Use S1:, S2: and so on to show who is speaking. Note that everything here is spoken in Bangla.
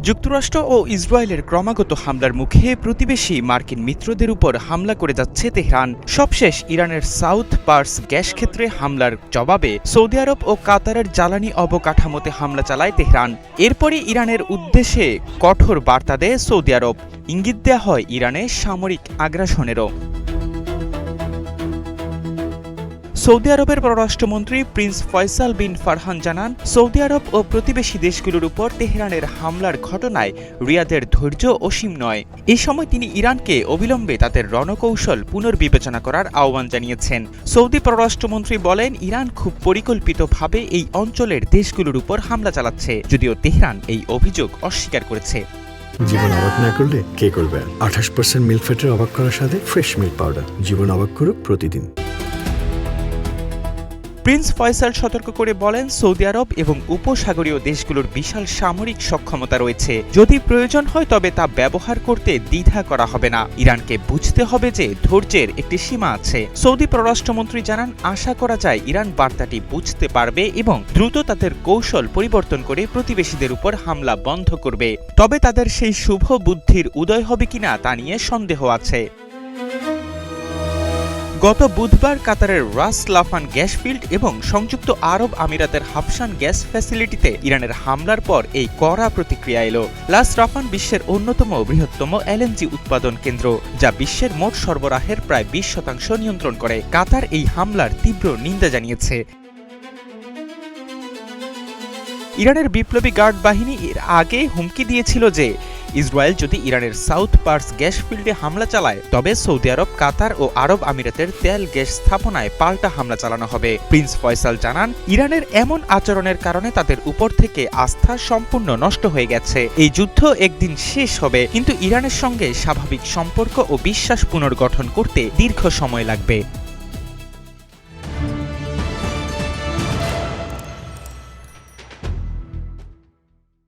S1: যুক্তরাষ্ট্র ও ইসরায়েলের ক্রমাগত হামলার মুখে প্রতিবেশী মার্কিন মিত্রদের উপর হামলা করে যাচ্ছে তেহরান। সবশেষ ইরানের সাউথ পার্স গ্যাস ক্ষেত্রে হামলার জবাবে সৌদি আরব ও কাতারের জ্বালানি অবকাঠামোতে হামলা চালায় তেহরান। এরপরই ইরানের উদ্দেশ্যে কঠোর বার্তা দেয় সৌদি আরব। ইঙ্গিত দেয়া হয় ইরানে সামরিক আগ্রাসনেরও। সৌদি আরবের পররাষ্ট্রমন্ত্রী প্রিন্স ফয়সাল বিন ফারহান জানান, সৌদি আরব ও প্রতিবেশী দেশগুলোর উপর তেহরানের হামলার ঘটনায় রিয়াদের ধৈর্য অসীম নয়। এই সময় তিনি ইরানকে অবিলম্বে তাদের রণকৌশল পুনর্বিবেচনা করার আহ্বান জানিয়েছেন। সৌদি পররাষ্ট্রমন্ত্রী বলেন, ইরান খুব পরিকল্পিতভাবে এই অঞ্চলের দেশগুলোর উপর হামলা চালাচ্ছে, যদিও তেহরান এই অভিযোগ অস্বীকার করেছে।
S2: জীবন অবাক না করলে কে করবে? 28% মিল্ক ফ্যাটের অবাক করার সাথে ফ্রেশ মিল্ক পাউডার। জীবন অবাক করুক প্রতিদিন।
S1: প্রিন্স ফয়সাল সতর্ক করে বলেন, সৌদি আরব এবং উপসাগরীয় দেশগুলোর বিশাল সামরিক সক্ষমতা রয়েছে। যদি প্রয়োজন হয় তবে তা ব্যবহার করতে দ্বিধা করা হবে না। ইরানকে বুঝতে হবে যে ধৈর্যের একটি সীমা আছে। সৌদি পররাষ্ট্রমন্ত্রী জানান, আশা করা যায় ইরান বার্তাটি বুঝতে পারবে এবং দ্রুত তাদের কৌশল পরিবর্তন করে প্রতিবেশীদের উপর হামলা বন্ধ করবে। তবে তাদের সেই শুভ বুদ্ধির উদয় হবে কিনা তা নিয়ে সন্দেহ আছে। গত বুধবার কাতারের রাস লাফান গ্যাস ফিল্ড এবং সংযুক্ত আরব আমিরাতের হাফসান গ্যাস ফ্যাসিলিটিতে ইরানের হামলার পর এই কড়া প্রতিক্রিয়া এলো। রাস লাফান বিশ্বের অন্যতম বৃহত্তম এলএনজি উৎপাদন কেন্দ্র, যা বিশ্বের মোট সরবরাহের প্রায় 20% নিয়ন্ত্রণ করে। কাতার এই হামলার তীব্র নিন্দা জানিয়েছে। ইরানের বিপ্লবী গার্ড বাহিনী এর আগে হুমকি দিয়েছিল যে ইসরায়েল যদি ইরানের সাউথ পার্স গ্যাস ফিল্ডে হামলা চালায় তবে সৌদি আরব, কাতার ও আরব আমিরাতের তেল গ্যাস স্থাপনায় পাল্টা হামলা চালানো হবে। প্রিন্স ফয়সাল জানান, ইরানের এমন আচরণের কারণে তাদের উপর থেকে আস্থা সম্পূর্ণ নষ্ট হয়ে গেছে। এই যুদ্ধ একদিন শেষ হবে, কিন্তু ইরানের সঙ্গে স্বাভাবিক সম্পর্ক ও বিশ্বাস পুনর্গঠন করতে দীর্ঘ সময় লাগবে।